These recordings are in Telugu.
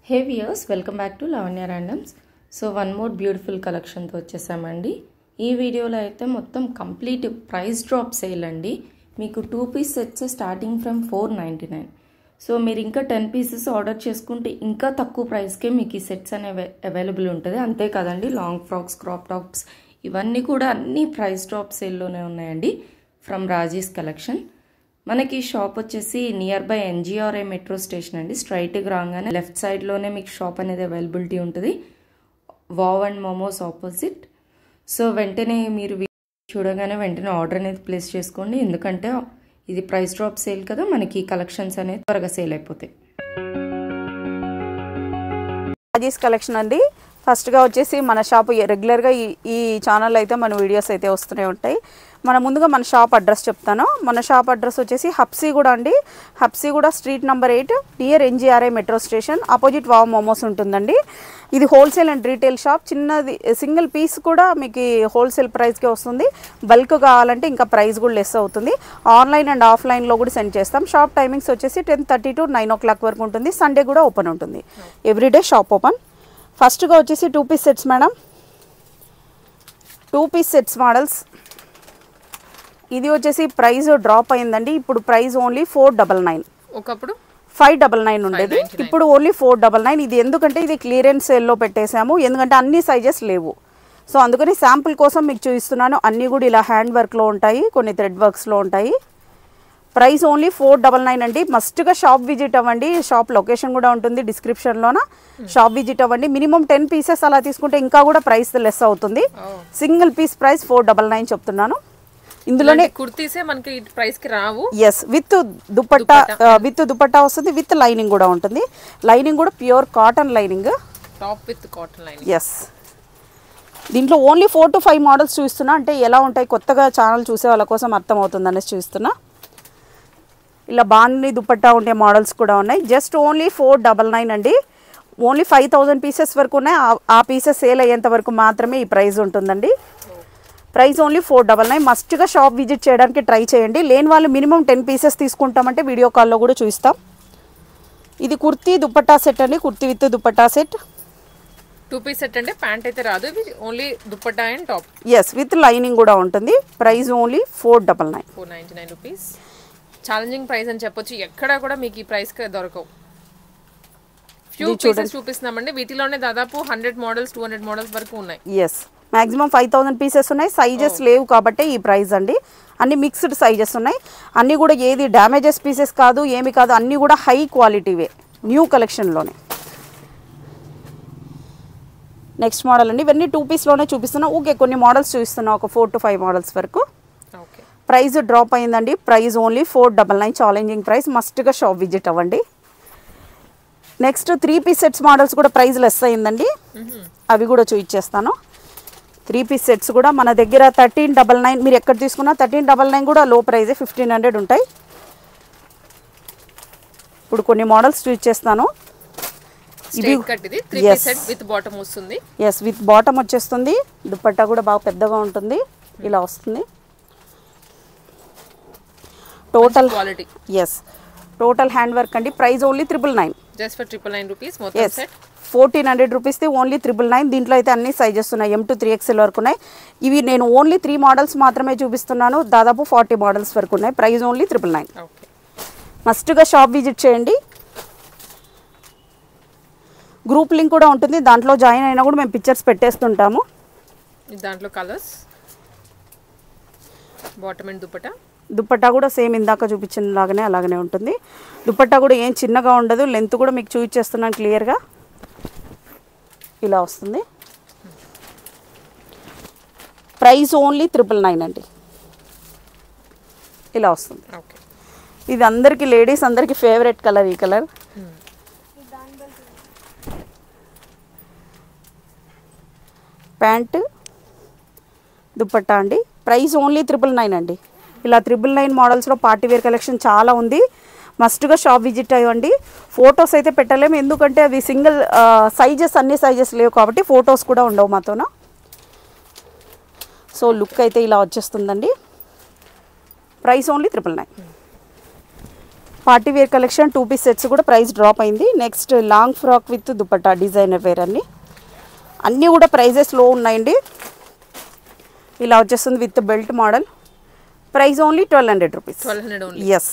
Hey viewers, welcome back to Lavanya randoms. So one more beautiful కలెక్షన్తో వచ్చేసామండి. ఈ వీడియోలో అయితే మొత్తం కంప్లీట్ ప్రైస్ డ్రాప్ సేల్ అండి. మీకు 2 piece sets starting from 499. So మీరు ఇంకా 10 పీసెస్ ఆర్డర్ చేసుకుంటే ఇంకా తక్కువ ప్రైస్కే మీకు ఈ సెట్స్ అనేవి అవైలబుల్ ఉంటుంది. అంతే కదండి, లాంగ్ ఫ్రాక్స్, క్రాప్ టాప్స్ ఇవన్నీ కూడా అన్ని ప్రైస్ డ్రాప్ సేల్లోనే ఉన్నాయండి ఫ్రమ్ రాజీస్ కలెక్షన్. మనకి షాప్ వచ్చేసి near by NGRI metro station అండి. స్ట్రైట్గా రాగానే లెఫ్ట్ సైడ్లోనే మీకు షాప్ అనేది అవైలబిలిటీ ఉంటుంది, wow and momos opposite. So వెంటనే మీరు చూడగానే వెంటనే ఆర్డర్ అనేది ప్లేస్ చేసుకోండి, ఎందుకంటే ఇది ప్రైస్ డ్రాప్ సేల్ కదా, మనకి కలెక్షన్స్ అనేది త్వరగా సేల్ అయిపోతాయి. రాజీస్ కలెక్షన్ అండి. ఫస్ట్గా వచ్చేసి మన షాప్ రెగ్యులర్గా ఈ ఛానల్ అయితే మన వీడియోస్ అయితే వస్తూనే ఉంటాయి. ముందుగా మన షాప్ అడ్రస్ చెప్తాను. మన షాప్ అడ్రస్ వచ్చేసి హబ్సీగూడ అండి. Habsiguda street number 8 near NGRI metro station opposite wow momos ఉంటుందండి. ఇది హోల్సేల్ అండ్ రీటైల్ షాప్. చిన్నది సింగిల్ పీస్ కూడా మీకు హోల్సేల్ ప్రైస్కే వస్తుంది. బల్క్ కావాలంటే ఇంకా ప్రైస్ కూడా లెస్ అవుతుంది. ఆన్లైన్ అండ్ ఆఫ్లైన్లో కూడా సెండ్ చేస్తాం. షాప్ టైమింగ్స్ వచ్చేసి 10:30 to 9 o'clock వరకు ఉంటుంది. సండే కూడా ఓపెన్ ఉంటుంది. Everyday shop open. ఫస్ట్గా వచ్చేసి 2 piece sets madam. 2 piece sets models. ఇది వచ్చేసి ప్రైస్ డ్రాప్ అయిందండి. ఇప్పుడు ప్రైస్ ఓన్లీ 499. ఒకప్పుడు 599 ఉండేది, ఇప్పుడు ఓన్లీ 499. ఇది ఎందుకంటే ఇది క్లియరెన్స్ సేల్లో పెట్టేశాము, ఎందుకంటే అన్ని సైజెస్ లేవు. సో అందుకని శాంపుల్ కోసం మీకు చూపిస్తున్నాను. అన్నీ కూడా ఇలా హ్యాండ్ వర్క్లో ఉంటాయి, కొన్ని థ్రెడ్ వర్క్స్లో ఉంటాయి. ప్రైస్ ఓన్లీ 499 అండి. మస్ట్గా షాప్ విజిట్ అవ్వండి. షాప్ లొకేషన్ కూడా ఉంటుంది డిస్క్రిప్షన్లోన. షాప్ విజిట్ అవ్వండి. మినిమం 10 పీసెస్ అలా తీసుకుంటే ఇంకా కూడా ప్రైస్ లెస్ అవుతుంది. సింగిల్ పీస్ ప్రైస్ 499 చెప్తున్నాను. ఇందులోనే కుర్తీసే మనకి ప్రైస్ కి రావు. ఎస్, విత్ దుపట్టా వస్తుంది, విత్ లైనింగ్ కూడా ఉంటుంది. లైనింగ్ కూడా pure cotton lining, top with cotton lining. Yes. దీంట్లో ఓన్లీ 4 to 5 మోడల్స్ చూస్తున్నా, అంటే ఎలా ఉంటాయి కొత్తగా ఛానల్ చూసే వాళ్ళ కోసం అర్థం అవుతుంది అనేసి చూస్తున్నా. ఇలా బాండి దుపట్టా ఉండే మోడల్స్ కూడా ఉన్నాయి. జస్ట్ ఓన్లీ 499 అండి. ఓన్లీ 5000 పీసెస్ వరకు ఉన్నాయి. ఆ పీసెస్ సేల్ అయ్యేంత వరకు మాత్రమే ఈ ప్రైస్ ఉంటుందండి. Price only 499. మస్ట్గా షాప్ విజిట్ చేయడానికి ట్రై చేయండి. లేని వాళ్ళు మినిమం 10 పీసెస్ తీసుకుంటామంటే వీడియో కాల్లో కూడా చూపిస్తాం. ఇది కుర్తీ దుపట్టా సెట్ అండి. Kurti with dupatta set. 2 piece set అంటే ప్యాంట్ అయితే రాదు, ఇది only dupatta and top. Yes, with lining కూడా ఉంటుంది. Price only 499. 499 rupees. Challenging price అని చెప్పొచ్చు. ఎక్కడ కూడా మీకు ఈ ప్రైస్ కి దొరకవు. ఫ్యూ పీసెస్ చూపిస్తున్నామండి. వీటిలోనే దాదాపు 100 మోడల్స్ 200 మోడల్స్ వరకు ఉన్నాయి. ఎస్, మ్యాక్సిమం 5000 పీసెస్ ఉన్నాయి. సైజెస్ లేవు కాబట్టి ఈ ప్రైస్ అండి. అన్ని మిక్స్డ్ సైజెస్ ఉన్నాయి. అన్నీ కూడా ఏది డ్యామేజెస్ పీసెస్ కాదు, ఏమి కాదు, అన్నీ కూడా హై క్వాలిటీవే, న్యూ కలెక్షన్లోనే. నెక్స్ట్ మోడల్ అండి. ఇవన్నీ 2 పీస్లోనే చూపిస్తున్నా. ఓకే, కొన్ని మోడల్స్ చూపిస్తున్నా, ఒక 4 to 5 మోడల్స్ వరకు. ప్రైస్ డ్రాప్ అయిందండి. Price only 499. Challenging price. మస్ట్గా షాప్ విజిట్ అవ్వండి. నెక్స్ట్ 3 పీస్ సెట్స్ మోడల్స్ కూడా ప్రైస్ లెస్ అయిందండి. అవి కూడా చూపించేస్తాను. 3 పీస్ సెట్స్ కూడా మన దగ్గర 1399. మీరు ఎక్కడ తీసుకున్నా 1399 కూడా లో ప్రైజే, 1500 ఉంటాయి. ఇప్పుడు కొన్ని మోడల్స్ చూపించేస్తాను. ఎస్, విత్ బాటమ్ వచ్చేస్తుంది. దుపట్టా కూడా బాగా పెద్దగా ఉంటుంది, ఇలా వస్తుంది. Total quality. Yes, total hand work అండి. Price only 999. Just for 999 rupees మొత్తం సెట్. 1400 రూపీస్ది ఓన్లీ 999. దీంట్లో అయితే అన్ని సైజెస్ ఉన్నాయి, M to 3XL వరకు ఉన్నాయి. ఇవి నేను ఓన్లీ 3 మోడల్స్ మాత్రమే చూపిస్తున్నాను. దాదాపు 40 మోడల్స్ వరకు ఉన్నాయి. Price only 999. మస్ట్గా షాప్ విజిట్ చేయండి. గ్రూప్ లింక్ కూడా ఉంటుంది, దాంట్లో జాయిన్ అయినా కూడా మేము పిక్చర్స్ పెట్టేస్తుంటాము. దాంట్లో colours, bottom and dupatta. Dupatta కూడా సేమ్ ఇందాక చూపించిన లాగానే అలాగనే ఉంటుంది. దుపట్టా కూడా ఏం చిన్నగా ఉండదు. లెంత్ కూడా మీకు చూపించేస్తున్నాను క్లియర్గా, ఇలా వస్తుంది. ప్రైస్ ఓన్లీ 999 అండి. ఇలా వస్తుంది. ఇది అందరికీ, లేడీస్ అందరికీ ఫేవరెట్ కలర్ ఈ కలర్. ప్యాంట్ దుపట్టా అండి. ప్రైస్ ఓన్లీ 999 అండి. ఇలా 999 మోడల్స్లో పార్టీవేర్ కలెక్షన్ చాలా ఉంది. మస్ట్గా షాప్ విజిట్ అయ్యండి. ఫొటోస్ అయితే పెట్టలేము, ఎందుకంటే అవి సింగిల్ సైజెస్, అన్ని సైజెస్ లేవు కాబట్టి ఫొటోస్ కూడా ఉండవు మాతోన. సో లుక్ అయితే ఇలా వచ్చేస్తుందండి. Price only 999. Party wear collection 2 piece sets కూడా ప్రైస్ డ్రాప్ అయింది. Next long frock with dupatta designer wear అన్నీ కూడా ప్రైజెస్ లో ఉన్నాయండి. ఇలా వచ్చేస్తుంది with belt model. Price only 1200 rupees. 1200 only. Yes.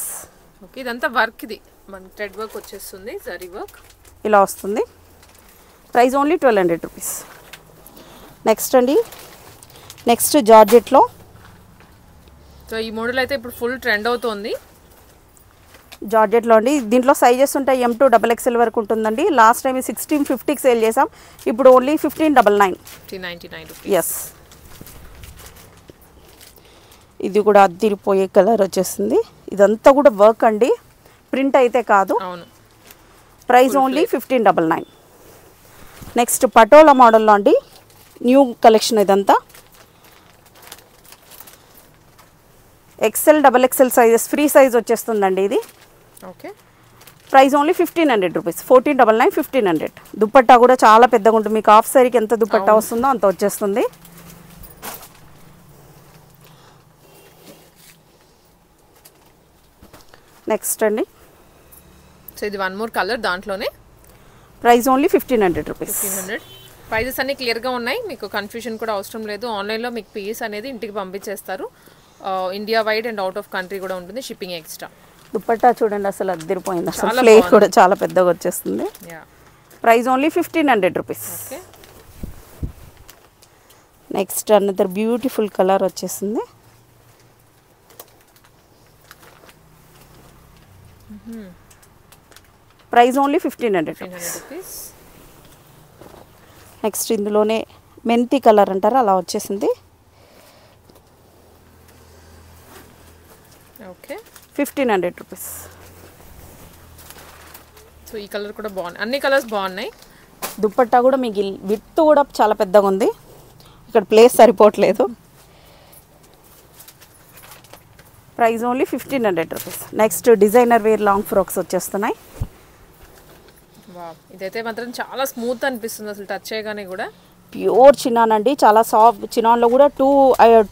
Okay, ఇదంతా వర్క్, ఇది మన థ్రెడ్ వర్క్ వచ్చేస్తుంది, జరీ వర్క్ ఇలా వస్తుంది. Price only 1200 rupees. నెక్స్ట్ అండి, నెక్స్ట్ జార్జెట్లో. సో ఈ మోడల్ అయితే ఇప్పుడు ఫుల్ ట్రెండ్ అవుతోంది. జార్జెట్లో అండి, దీంట్లో సైజెస్ ఉంటాయి M to XXL వరకు ఉంటుందండి. లాస్ట్ టైం 1650కి సేల్ చేసాం, ఇప్పుడు ఓన్లీ 1599. 1599 రూపీస్. ఎస్. ఇది కూడా అద్దిరిపోయే కలర్ వచ్చేస్తుంది. ఇదంతా కూడా వర్క్ అండి, ప్రింట్ అయితే కాదు. అవును. Price only 1599. నెక్స్ట్ పటోలా మోడల్లో అండి, న్యూ కలెక్షన్ ఇదంతా. XL XXL sizes free size వచ్చేస్తుందండి ఇది. Okay. Price only 1500 rupees. 1499, 1500. Dupatta కూడా చాలా పెద్దగా ఉంటుంది, మీకు హాఫ్ సారీకి ఎంత దుపట్టా వస్తుందో అంత వచ్చేస్తుంది. నెక్స్ట్ అండి, సో ఇది వన్ మోర్ కలర్ దాంట్లోనే. Price only 1500 rupees. 1500. ప్రైజెస్ అన్ని క్లియర్గా ఉన్నాయి, మీకు కన్ఫ్యూజన్ కూడా అవసరం లేదు. ఆన్లైన్లో మీకు పీస్ అనేది ఇంటికి పంపించేస్తారు. India wide and out of country కూడా ఉంటుంది, షిప్పింగ్ ఎక్స్ట్రా. దుపట్టా చూడండి అసలు అద్దరిపోయింది, అసలు ఫ్లేర్ కూడా చాలా పెద్దగా వచ్చేస్తుంది. Price only 1500 rupees. Okay. Next another beautiful colour వచ్చేసింది. Price only 1500 rupees. నెక్స్ట్ ఇందులోనే మెంతి కలర్ అంటారు, అలా వచ్చేసింది. ఓకే. 1500 రూపీస్. సో ఈ కలర్ కూడా బాగుంది, అన్ని కలర్స్ బాగున్నాయి. దుపట్టా కూడా మీకు విత్ కూడా చాలా పెద్దగా ఉంది, ఇక్కడ ప్లేస్ సరిపోవట్లేదు. Price only 1500 rupees. Next designer wear long frocks వచ్చేస్తున్నాయి. ఇదైతే మాత్రం చాలా స్మూత్ అనిపిస్తుంది అసలు టచ్ చేయగానే కూడా. ప్యూర్ చినాన్ అండి, చాలా సాఫ్ట్. చినాన్లో కూడా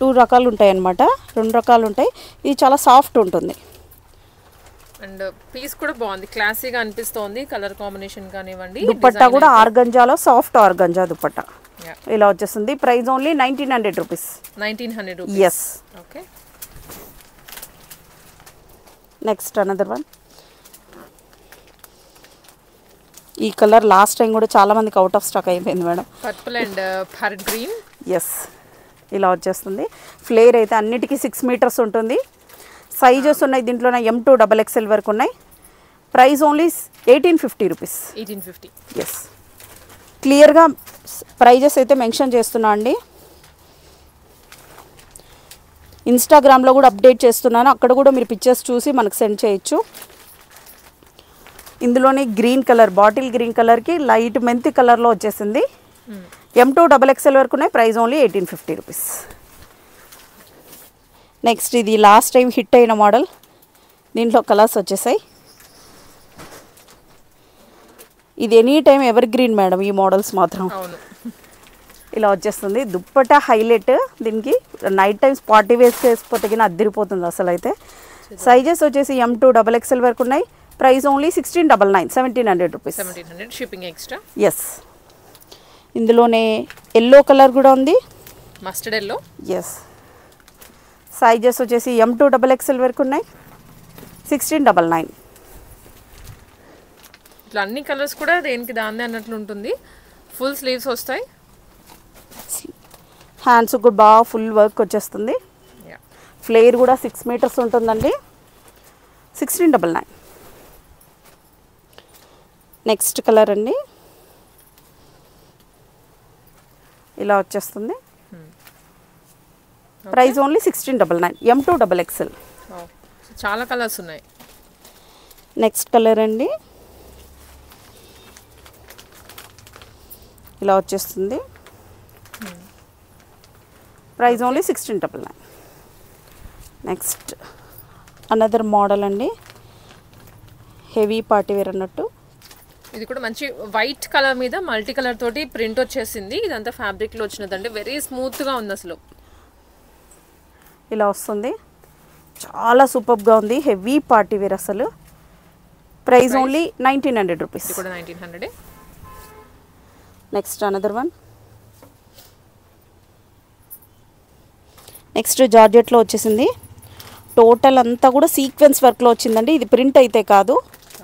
టూ రకాలు ఉంటాయి అన్నమాట, 2 రకాలు ఉంటాయి. ఇది చాలా సాఫ్ట్ ఉంటుంది. అండ్ పీస్ కూడా బాగుంది, క్లాసీగా అనిపిస్తోంది. కలర్ కాంబినేషన్ కానివ్వండి. దుపట్టా కూడా ఆర్గంజాలో సాఫ్ట్ ఆర్గంజా దుపట్టా ఇలా వచ్చేస్తుంది. Price only 1900 rupees. 1900 rupees. Yes. Okay. Next another one. ఈ కలర్ లాస్ట్ టైం కూడా చాలా మందికి అవుట్ ఆఫ్ స్టాక్ అయిపోయింది madam. Purple and parrot green. Yes. ఇలా వచ్చేస్తుంది. ఫ్లేర్ అయితే అన్నిటికీ 6 మీటర్స్ ఉంటుంది. సైజెస్ ఉన్నాయి దీంట్లో M to XXL వరకు ఉన్నాయి. Price only 1850 rupees. 1850. ఎస్. క్లియర్గా ప్రైజెస్ అయితే మెన్షన్ చేస్తున్నా అండి. ఇన్స్టాగ్రామ్లో కూడా అప్డేట్ చేస్తున్నాను, అక్కడ కూడా మీరు పిక్చర్స్ చూసి మనకు సెండ్ చేయొచ్చు. ఇందులోని గ్రీన్ కలర్, బాటిల్ గ్రీన్ కలర్కి లైట్ మెంతి కలర్లో వచ్చేసింది. M to XXL వరకు ఉన్నాయి. Price only 1850 rupees. నెక్స్ట్ ఇది లాస్ట్ టైం హిట్ అయిన మోడల్, దీంట్లో కలర్స్ వచ్చేసాయి. ఇది any time ever green madam ఈ మోడల్స్ మాత్రం. ఇలా వచ్చేస్తుంది. దుప్పటా హైలైట్, దీనికి నైట్ టైమ్స్ పార్టీ వేసుకపోతే కింద అద్దరిపోతుంది అసలు అయితే. సైజెస్ వచ్చేసి M to XXL వరకు ఉన్నాయి. Price only 1699, 1700 rupees. 1700 shipping extra. Yes. ఇందులోనే ఎల్లో కలర్ కూడా ఉంది, మస్టర్డ్ ఎల్లో. ఎస్. సైజెస్ వచ్చేసి M to XXL వరకు ఉన్నాయి. 1699. ఇట్లా అన్ని కలర్స్ కూడా దేనికి దాన్ని అన్నట్లు ఉంటుంది. ఫుల్ స్లీవ్స్ వస్తాయి, హ్యాండ్స్ కూడా బాగా ఫుల్ వర్క్ వచ్చేస్తుంది. ఫ్లేర్ కూడా 6 మీటర్స్ ఉంటుందండి. 1699. నెక్స్ట్ కలర్ అండి, ఇలా వచ్చేస్తుంది. Price only 1699, M to XXL. చాలా కలర్స్ ఉన్నాయి. నెక్స్ట్ కలర్ అండి, ఇలా వచ్చేస్తుంది. Price only 1699. Next another model అండి, హెవీ పార్టీ వేర్ అన్నట్టు. ఇది కూడా మంచి వైట్ కలర్ మీద మల్టీ కలర్ తోటి ప్రింట్ వచ్చేసింది. ఇదంతా ఫ్యాబ్రిక్ లో వచ్చినదండి, వెరీ స్మూత్ గా ఉంది అసలు. ఇలా వస్తుంది, చాలా సూపర్గా ఉంది. హెవీ పార్టీ వేర్ అసలు. Price only 1900 rupees. ఇది కూడా 1900. Next another one. నెక్స్ట్ జార్జెట్లో వచ్చేసింది. టోటల్ అంతా కూడా సీక్వెన్స్ వర్క్లో వచ్చిందండి. ఇది ప్రింట్ అయితే కాదు,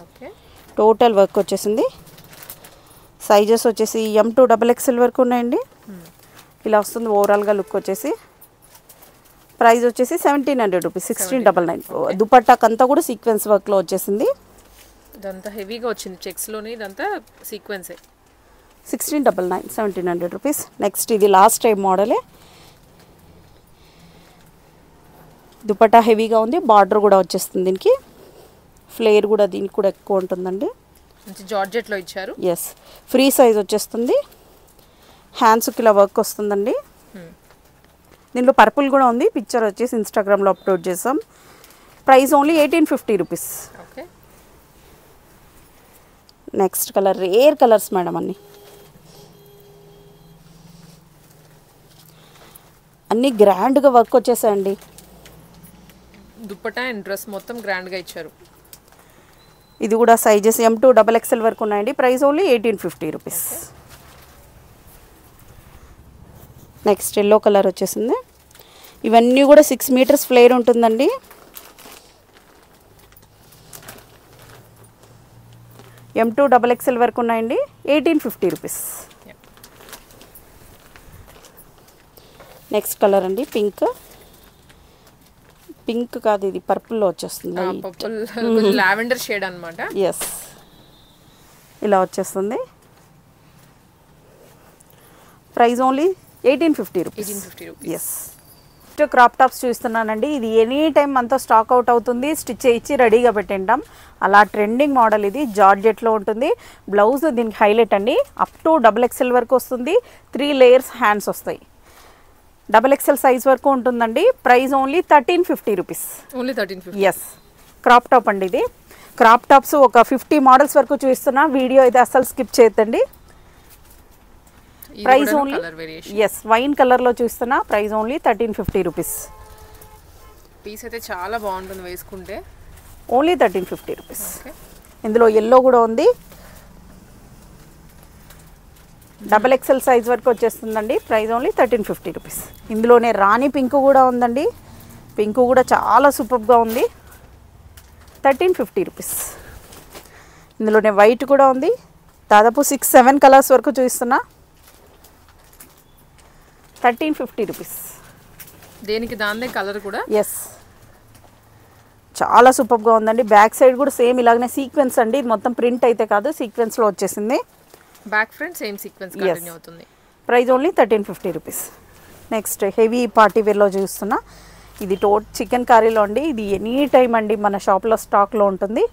ఓకే టోటల్ వర్క్ వచ్చేసింది. సైజెస్ వచ్చేసి M to XXL వరకు ఉన్నాయండి. ఇలా వస్తుంది ఓవరాల్గా లుక్ వచ్చేసి. ప్రైస్ వచ్చేసి 1700 రూపీస్, 1699. దుపట్టాకంతా కూడా సీక్వెన్స్ వర్క్లో వచ్చేసింది. ఇదంతా హెవీగా వచ్చింది చెక్స్లోనే, ఇదంతా సీక్వెన్సే. 1699, 1700 రూపీస్. నెక్స్ట్ ఇది లాస్ట్ టైం మోడలే. దుపట్టా హెవీగా ఉంది, బార్డర్ కూడా వచ్చేస్తుంది దీనికి. ఫ్లేర్ కూడా దీనికి కూడా ఎక్కువ ఉంటుందండి. మంచి జార్జెట్లో ఇచ్చారు. ఎస్, ఫ్రీ సైజ్ వచ్చేస్తుంది. హ్యాండ్స్కి ఇలా వర్క్ వస్తుందండి. దీనిలో పర్పుల్ కూడా ఉంది, పిక్చర్ వచ్చేసి ఇన్స్టాగ్రామ్లో అప్లోడ్ చేసాం. Price only 1850 rupees. Okay. Next colour rare colours madam, అన్నీ గ్రాండ్గా వర్క్ వచ్చేసాయండి. దుపట్టా అండ్ డ్రెస్ మొత్తం గ్రాండ్గా ఇచ్చారు. ఇది కూడా సైజెస్ M to XXL వరకు ఉన్నాయండి. Price only 1850 rupees. Next yellow colour వచ్చేసింది. ఇవన్నీ కూడా 6 మీటర్స్ ఫ్లేర్ ఉంటుందండి. M to XXL వరకు ఉన్నాయండి. 1850 రూపీస్. నెక్స్ట్ కలర్ అండి పింక్. పింక్ కాదు, ఇది పర్పుల్లో వచ్చేస్తుంది. పర్పుల్ లావెండర్ షేడ్ అన్నమాట. ఎస్, ఇలా వచ్చేస్తుంది. Price only 1850 rupees. 1850 rupees. Yes. Crop tops చూస్తున్నానండి. ఇది ఎనీ టైం మనతో స్టాక్ అవుట్ అవుతుంది, స్టిచ్ చేయించి రెడీగా పెట్టింటాం. అలా ట్రెండింగ్ మోడల్ ఇది. జార్జెట్లో ఉంటుంది. బ్లౌజ్ దీనికి హైలైట్ అండి. అప్ టు XXL వరకు వస్తుంది. 3 లేయర్స్ హ్యాండ్స్ వస్తాయి. XXL సైజ్ వరకు ఉంటుందండి. Price only 1350 rupees. Only 1350. Yes, crop top అండి ఇది. క్రాప్ టాప్స్ ఒక 50 మోడల్స్ వరకు చూస్తున్నా. వీడియో అయితే అస్సలు స్కిప్ చేయొద్దండి. ప్రైస్ ఓన్లీ, ఎస్, వైన్ కలర్లో చూస్తున్నా. Price only 1350 rupees. పీస్ అయితే చాలా బాగుంటుంది వేసుకుంటే. Only 1350 rupees. ఇందులో ఎల్లో కూడా ఉంది. XXL సైజ్ వరకు వచ్చేస్తుందండి. Price only 1350 rupees. ఇందులోనే రాణి పింక్ కూడా ఉందండి. పింక్ కూడా చాలా సూపర్గా ఉంది. 1350 రూపీస్. ఇందులోనే వైట్ కూడా ఉంది. దాదాపు 6-7 కలర్స్ వరకు చూపిస్తున్నా. 1350 రూపీస్. దేనికి దాందే కలర్ కూడా. ఎస్, చాలా సూపర్గా ఉందండి. బ్యాక్ సైడ్ కూడా సేమ్ ఇలాగనే సీక్వెన్స్ అండి. ఇది మొత్తం ప్రింట్ అయితే కాదు, సీక్వెన్స్లో వచ్చేసింది. Back front same sequins continue అవుతుంది. Price only 1350 rupees. Next heavy party వేర్లో చూస్తున్నా. ఇది చికెన్ కర్రీలో అండి. ఇది ఎనీ టైం అండి మన షాప్లో స్టాక్లో ఉంటుంది.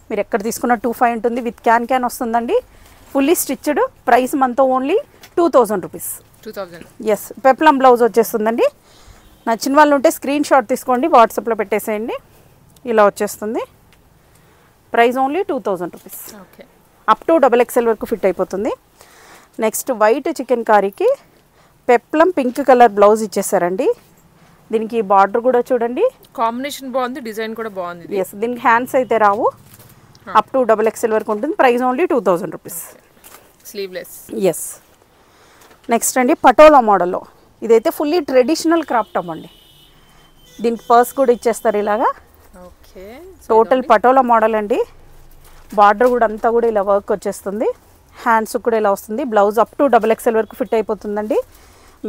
మీరు ఎక్కడ తీసుకున్న 25 ఉంటుంది. విత్ క్యాన్ వస్తుందండి. Fully stitched. ప్రైస్ మనతో only 2000 rupees. 2000. Yes, peplum blouse వచ్చేస్తుందండి. నచ్చిన వాళ్ళు ఉంటే స్క్రీన్ షాట్ తీసుకోండి, వాట్సాప్లో పెట్టేసేయండి. ఇలా వచ్చేస్తుంది. Price only 2000 rupees. Okay. Up to XXL వరకు ఫిట్ అయిపోతుంది. నెక్స్ట్ వైట్ చికెన్ కర్రీకి పెప్లం పింక్ కలర్ బ్లౌజ్ ఇచ్చేసారండి. దీనికి బార్డర్ కూడా చూడండి, కాంబినేషన్ బాగుంది, డిజైన్ కూడా బాగుంది. ఎస్, దీనికి హ్యాండ్స్ అయితే రావు. అప్ టు XXL వరకు ఉంటుంది. Price only 2000 rupees. Sleeveless. Yes. Next అండి పటోలా మోడల్లో. ఇదైతే ఫుల్లీ ట్రెడిషనల్ క్రాప్ టాప్ అండి. దీనికి పర్స్ కూడా ఇచ్చేస్తారు ఇలాగా. ఓకే. టోటల్ పటోలా మోడల్ అండి. బార్డర్ కూడా అంతా కూడా ఇలా వర్క్ వచ్చేస్తుంది. హ్యాండ్స్ కూడా ఇలా వస్తుంది. బ్లౌజ్ అప్ టు XXL వరకు ఫిట్ అయిపోతుందండి.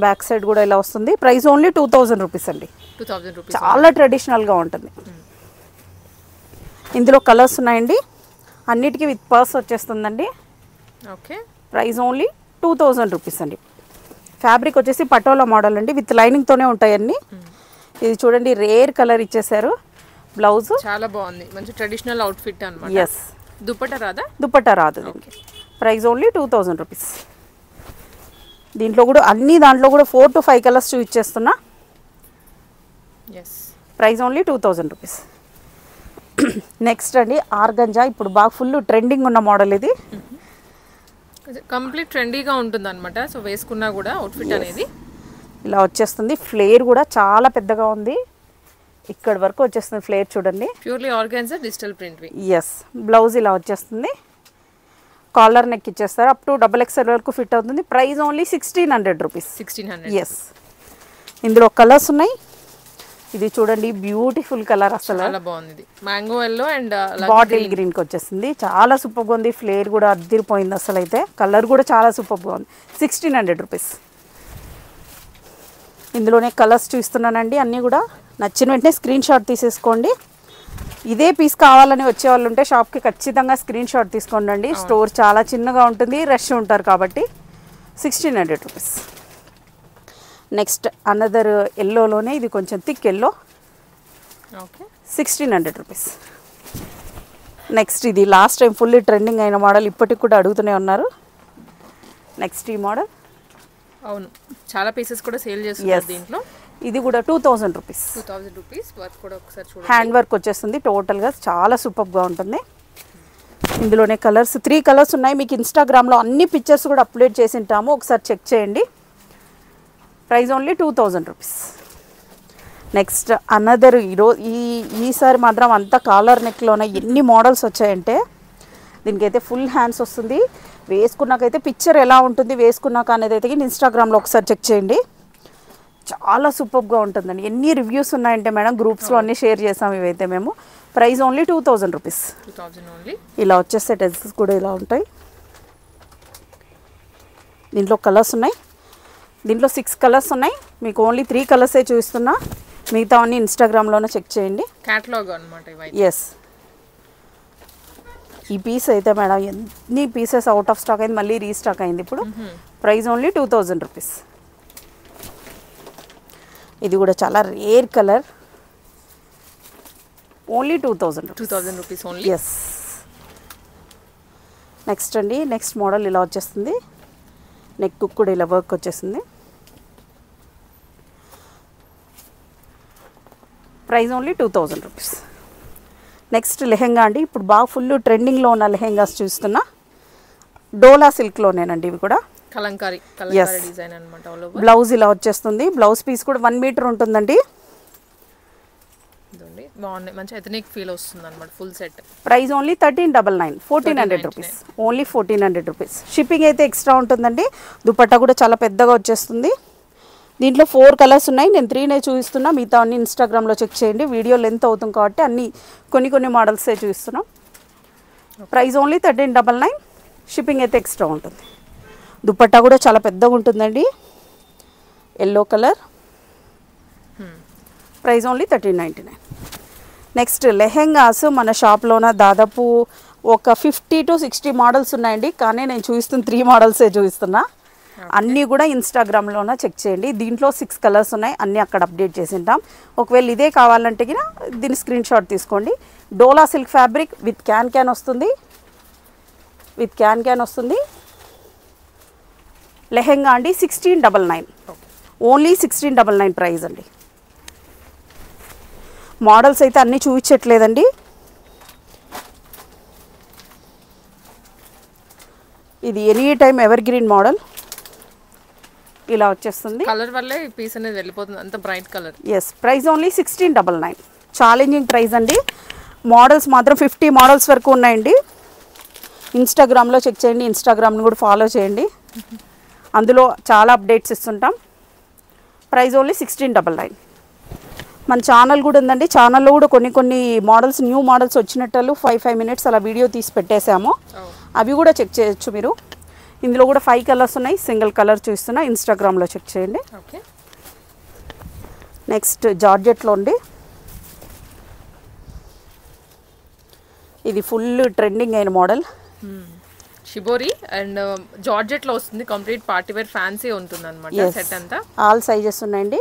బ్యాక్ సైడ్ కూడా ఇలా వస్తుంది. ప్రైస్ ఓన్లీ 2000 రూపీస్ అండి. 2000 రూపీస్. చాలా ట్రెడిషనల్గా ఉంటుంది. ఇందులో కలర్స్ ఉన్నాయండి. అన్నిటికీ విత్ పర్స్ వచ్చేస్తుందండి. ఓకే. ప్రైస్ ఓన్లీ 2000 రూపీస్ అండి. ఫ్యాబ్రిక్ వచ్చేసి పటోలా మోడల్ అండి. విత్ లైనింగ్తోనే ఉంటాయి అన్నీ. ఇది చూడండి, రేర్ కలర్ ఇచ్చేసారు. బ్లౌజ్ చాలా బాగుంది, మంచి ట్రెడిషనల్ అవుట్ఫిట్ అన్నమాట. ఎస్. దుపట్టా రాదా? దుపట్టా రాదు దీనికి. Price only 2000 rupees. దీంట్లో కూడా దాంట్లో కూడా 4 to 5 కలర్స్ చూపించేస్తున్నా. Yes. Price only 2000 rupees. Next అండి ఆర్గంజా. ఇప్పుడు బాగా ఫుల్ ట్రెండింగ్ ఉన్న మోడల్ ఇది. కంప్లీట్ ట్రెండీగా ఉంటుంది అనమాట. సో వేసుకున్నా కూడా అవుట్ఫిట్ అనేది ఇలా వచ్చేస్తుంది. ఫ్లేర్ కూడా చాలా పెద్దగా ఉంది. ఇక్కడ వరకు వచ్చేస్తుంది ఫ్లేర్ చూడండి. Purely organza digital print. Yes, blouse ఇలా వచ్చేస్తుంది. కాలర్ నెక్ ఇచ్చేస్తారు. అప్ టు XXL వరకు ఫిట్ అవుతుంది. Price only 1600 rupees. 1600. ఎస్, ఇందులో కలర్స్ ఉన్నాయి. ఇది చూడండి బ్యూటిఫుల్ కలర్, అసలు చాలా బాగుంది. ఇది mango yellow and bottle green కి వచ్చేసింది. చాలా సూపర్గా ఉంది. ఫ్లేర్ కూడా అద్దిరిపోయింది అసలు. అయితే కలర్ కూడా చాలా సూపర్గా ఉంది. 1600 రూపీస్. ఇందులోనే కలర్స్ చూస్తున్నానండి. అన్నీ కూడా నచ్చిన వెంటనే స్క్రీన్ షాట్ తీసేసుకోండి. ఇదే పీస్ కావాలని వచ్చే వాళ్ళు ఉంటే షాప్కి ఖచ్చితంగా స్క్రీన్ షాట్ తీసుకోండి. స్టోర్ చాలా చిన్నగా ఉంటుంది, రష్ ఉంటారు కాబట్టి. 1600 రూపీస్. నెక్స్ట్ అనదర్ ఎల్లోలోనే ఇది కొంచెం thick yellow. Okay, 1600 rupees. Next ఇది లాస్ట్ టైం ఫుల్లీ ట్రెండింగ్ అయిన మోడల్, ఇప్పటికి కూడా అడుగుతూనే ఉన్నారు. నెక్స్ట్ ఈ మోడల్. అవును, చాలా పీసెస్ కూడా సేల్ చేస్తున్నారు దీంట్లో. ఇది కూడా 2000 రూపీస్. 2000 రూపీస్. వర్క్ కూడా ఒకసారి చూడండి. హ్యాండ్ వర్క్ వచ్చేస్తుంది. టోటల్గా చాలా సూపర్గా ఉంటుంది. ఇందులోనే కలర్స్ 3 కలర్స్ ఉన్నాయి. మీకు ఇన్స్టాగ్రామ్లో అన్ని పిక్చర్స్ కూడా అప్లోడ్ చేసి ఉంటాము, ఒకసారి చెక్ చేయండి. Price only 2000 rupees. Next another ఈసారి మాత్రం అంతా కాలర్ నెక్లోనే ఎన్ని మోడల్స్ వచ్చాయంటే, దీనికైతే ఫుల్ హ్యాండ్స్ వస్తుంది. వేసుకున్నాకైతే పిక్చర్ ఎలా ఉంటుంది వేసుకున్నాక అనేది అయితే ఇన్స్టాగ్రామ్లో ఒకసారి చెక్ చేయండి. చాలా సూపర్గా ఉంటుందండి. ఎన్ని రివ్యూస్ ఉన్నాయంటే మేడం, గ్రూప్స్లో అన్నీ షేర్ చేసాం ఇవైతే మేము. Price only 2000 rupees. 2000 ఓన్లీ. ఇలా వచ్చేస్తే డ్రెస్సెస్ కూడా ఇలా ఉంటాయి. దీంట్లో కలర్స్ ఉన్నాయి. దీంట్లో 6 కలర్స్ ఉన్నాయి. మీకు ఓన్లీ 3 కలర్సే చూస్తున్నా, మిగతా అన్ని ఇన్స్టాగ్రామ్లోనే చెక్ చేయండి. క్యాటలాగ్ అన్నమాట ఇవి. ఎస్, ఈ పీస్ అయితే మేడం ఎన్ని పీసెస్ అవుట్ ఆఫ్ స్టాక్ అయింది, మళ్ళీ రీస్టాక్ అయింది ఇప్పుడు. Price only 2000 rupees. ఇది కూడా చాలా rare colour. Only 2000 rupees only. Yes. Next అండి, నెక్స్ట్ మోడల్ ఇలా వచ్చేస్తుంది. నెక్ కూడా ఇలా వర్క్ వచ్చేసింది. Price only 2000 rupees. Next lehenga అండి. ఇప్పుడు బాగా ఫుల్ ట్రెండింగ్లో ఉన్న లెహెంగాస్ చూస్తున్నా. డోలా సిల్క్లోనేనండి ఇవి కూడా. కలంకారీ డిజైన్ అన్నమాట. బ్లౌజ్ ఇలా వచ్చేస్తుంది. బ్లౌజ్ పీస్ కూడా 1 మీటర్ ఉంటుందండి. బాగుంది, మంచి ఎథనిక్ ఫీల్ వస్తుంది అన్నమాట. Full set. Price only 1399. 1400 rupees. Only 1400 rupees. Shipping అయితే ఎక్స్ట్రా ఉంటుందండి. దుపట్టా కూడా చాలా పెద్దగా వచ్చేస్తుంది. దీంట్లో 4 కలర్స్ ఉన్నాయి. నేను 3నే చూపిస్తున్నా, మిగతా అన్ని ఇన్స్టాగ్రామ్లో చెక్ చేయండి. వీడియో లెంత్ అవుతుంది కాబట్టి అన్ని కొన్ని మోడల్సే చూపిస్తున్నాం. Price only 1399. షిప్పింగ్ అయితే ఎక్స్ట్రా ఉంటుంది. దుపట్టా కూడా చాలా పెద్దగా ఉంటుందండి. Yellow colour. Price only 1399. Next lehengas మన షాప్లోన దాదాపు ఒక 50 to 60 మోడల్స్ ఉన్నాయండి. కానీ నేను చూపిస్తున్న 3 మోడల్సే చూపిస్తున్నా. అన్నీ కూడా ఇన్స్టాగ్రామ్లోనే చెక్ చేయండి. దీంట్లో 6 కలర్స్ ఉన్నాయి. అన్నీ అక్కడ అప్డేట్ చేసి ఉంటాం. ఒకవేళ ఇదే కావాలంటే దీని స్క్రీన్ షాట్ తీసుకోండి. డోలా సిల్క్ ఫ్యాబ్రిక్ విత్ క్యాన్ వస్తుంది. లెహెంగా అండి 1699. ఓన్లీ 1699 ప్రైస్ అండి. మోడల్స్ అయితే అన్నీ చూపించట్లేదండి. ఇది any time evergreen model. ఇలా వచ్చేస్తుంది. కలర్ వల్లే ఈ పీస్ అనేది వెళ్ళిపోతుంది, అంత bright colour. Yes, price only 1699. Challenging price అండి. మోడల్స్ మాత్రం 50 మోడల్స్ వరకు ఉన్నాయండి. ఇన్స్టాగ్రామ్లో చెక్ చేయండి. ఇన్స్టాగ్రామ్ని కూడా ఫాలో చేయండి. అందులో చాలా అప్డేట్స్ ఇస్తుంటాం. Price only 1699. మన ఛానల్ కూడా ఉందండి. ఛానల్లో కూడా కొన్ని మోడల్స్, న్యూ మోడల్స్ వచ్చినట్టు 5 minutes అలా వీడియో తీసి పెట్టేసాము. అవి కూడా చెక్ చేయొచ్చు మీరు. ఇందులో కూడా 5 కలర్స్ ఉన్నాయి. సింగిల్ కలర్ చూస్తున్నా, ఇన్స్టాగ్రామ్లో చెక్ చేయండి. ఓకే. నెక్స్ట్ జార్జెట్లో అండి. ఇది ఫుల్ ట్రెండింగ్ అయిన మోడల్. షిబోరి అండ్ జార్జెట్లో వస్తుంది. కంప్లీట్ పార్టీ వేర్ ఫ్యాన్సీ ఉంటుంది అనమాట. సెట్ అంతా ఆల్ సైజెస్ ఉన్నాయండి.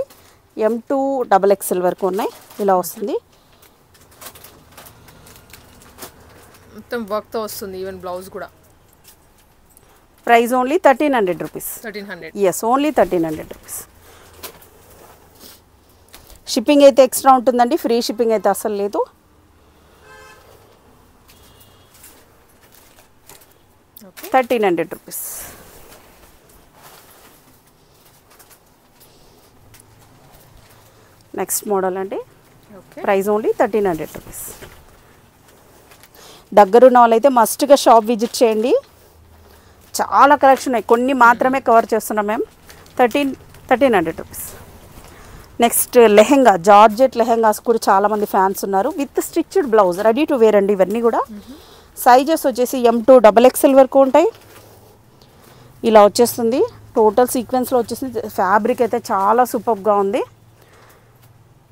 M to XXL వరకు ఉన్నాయి. ఇలా వస్తుంది. మొత్తం వర్క్తో వస్తుంది. ఈవెన్ బ్లౌజ్ కూడా. Price only 1300 rupees. 1300. Yes, only 1300 rupees. Shipping అయితే ఎక్స్ట్రా ఉంటుందండి. ఫ్రీ షిప్పింగ్ అయితే అసలు లేదు. Okay, 1300 rupees. నెక్స్ట్ మోడల్ అండి. Okay price only 1300 rupees. దగ్గరున్న వాళ్ళైతే మస్ట్గా షాప్ విజిట్ చేయండి. చాలా కలెక్షన్ ఉన్నాయి, కొన్ని మాత్రమే కవర్ చేస్తున్నాం మేము. 1300 rupees. Next lehenga, georgette lehengas కూడా చాలామంది ఫ్యాన్స్ ఉన్నారు. With stitched blouse, ready to wear అండి ఇవన్నీ కూడా. సైజెస్ వచ్చేసి M2 XXL వరకు ఉంటాయి. ఇలా వచ్చేస్తుంది. టోటల్ సీక్వెన్స్లో వచ్చేసింది. ఫ్యాబ్రిక్ అయితే చాలా సూపర్గా ఉంది.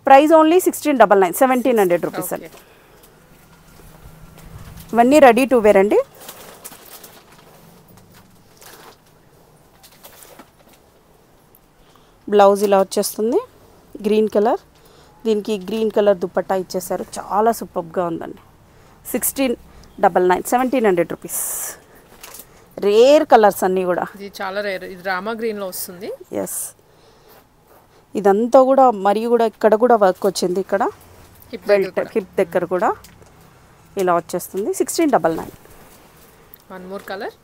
ప్రైస్ ఓన్లీ 1699, 1700 రూపీస్ అండి. ఇవన్నీ రెడీ టు వేర్ అండి. బ్లౌజ్ ఇలా వచ్చేస్తుంది, గ్రీన్ కలర్. దీనికి గ్రీన్ కలర్ దుపట్టా ఇచ్చేసారు. చాలా సూపర్గా ఉందండి. 1699, 1700 రూపీస్. రేర్ కలర్స్ అన్నీ కూడా. ఇది చాలా రేర్. ఇది రామా గ్రీన్లో వస్తుంది. ఎస్, ఇదంతా కూడా మరియు కూడా ఇక్కడ కూడా వర్క్ వచ్చింది. ఇక్కడ బెల్ట్ హిప్ దగ్గర కూడా ఇలా వచ్చేస్తుంది. 1699. One more colour.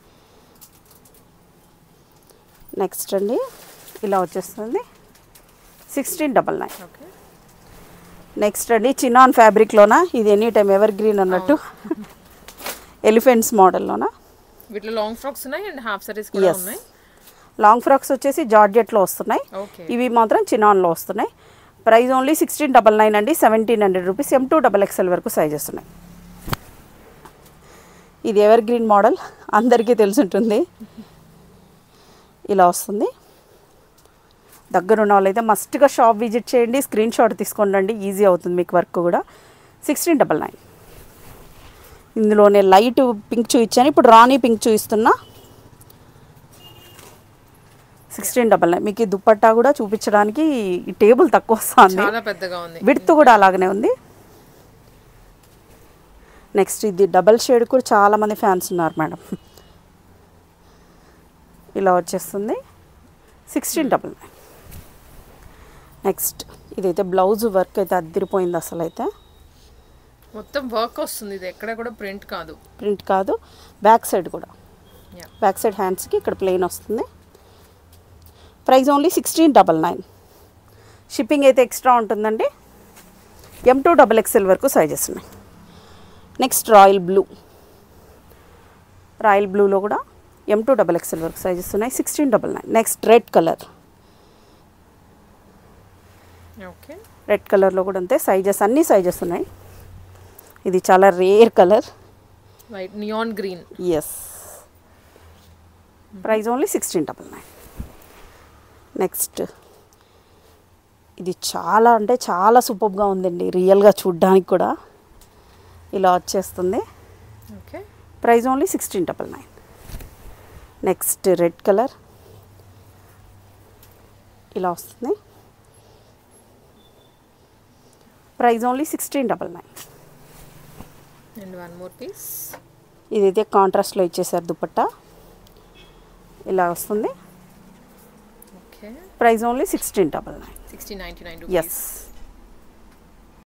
నెక్స్ట్ అండి ఇలా వచ్చేస్తుంది 1699. ఓకే నెక్స్ట్ అండి చినాన్ ఫ్యాబ్రిక్లోనా, ఇది ఎనీ టైమ్ ఎవర్ గ్రీన్ అన్నట్టు. ఎలిఫెంట్స్ మోడల్లోనా. వీటిలో లాంగ్ ఫ్రాక్స్ ఉన్నాయి అండ్ హాఫ్ సారీస్ కూడా ఉన్నాయి. లాంగ్ ఫ్రాక్స్ వచ్చేసి జార్జెట్లో వస్తున్నాయి. ఇవి మాత్రం చినాన్లో వస్తున్నాయి. ప్రైస్ ఓన్లీ 1699 అండి, 1700 రూపీస్. M2 XXL వరకు సైజెస్ ఉన్నాయి. ఇది ఎవర్ గ్రీన్ మోడల్, అందరికీ తెలుసుంటుంది. ఇలా వస్తుంది. దగ్గరున్న వాళ్ళైతే మస్ట్గా షాప్ విజిట్ చేయండి, స్క్రీన్ షాట్ తీసుకొని రండి, ఈజీ అవుతుంది మీకు వర్క్ కూడా. 1699. ఇందులోనే లైట్ పింక్ చూపించాను, ఇప్పుడు రాణి పింక్ చూపిస్తున్నా. 1699. మీకు ఈ దుపట్టా కూడా చూపించడానికి ఈ టేబుల్ తక్కువ వస్తుంది, చాలా పెద్దగా ఉంది. విడ్త్ కూడా అలాగనే ఉంది. నెక్స్ట్ ఇది డబల్ షేడ్ కూడా చాలామంది ఫ్యాన్స్ ఉన్నారు మేడం. ఇలా వచ్చేస్తుంది 1699. నెక్స్ట్ ఇదైతే బ్లౌజ్ వర్క్ అయితే అద్దరిపోయింది అసలు. అయితే మొత్తం వర్క్ వస్తుంది. ఇది ఎక్కడ కూడా ప్రింట్ కాదు. ప్రింట్ కాదు. బ్యాక్ సైడ్ కూడా, బ్యాక్ సైడ్ హ్యాండ్స్కి ఇక్కడ ప్లెయిన్ వస్తుంది. Price only 1699. షిప్పింగ్ అయితే ఎక్స్ట్రా ఉంటుందండి. M2 XXL వరకు సైజెస్ ఉన్నాయి. Next royal blue. రాయల్ బ్లూలో కూడా M2 XXL వరకు సైజెస్ ఉన్నాయి. 1699. Next red colour. Okay red కలర్లో కూడా అంతే సైజెస్, అన్ని సైజెస్ ఉన్నాయి. ఇది చాలా rare colour, white neon green. Yes. Price only 1699. Next ఇది చాలా అంటే చాలా సూపర్గా ఉందండి, రియల్గా చూడ్డానికి కూడా. ఇలా వచ్చేస్తుంది. Okay price only 1699. Next red colour ఇలా వస్తుంది. Price only 1699. And one more piece. ఇదైతే కాంట్రాస్ట్లో ఇచ్చేసారు దుపట్టా. ఇలా వస్తుంది. Okay price only 1699. 1699 ఎస్.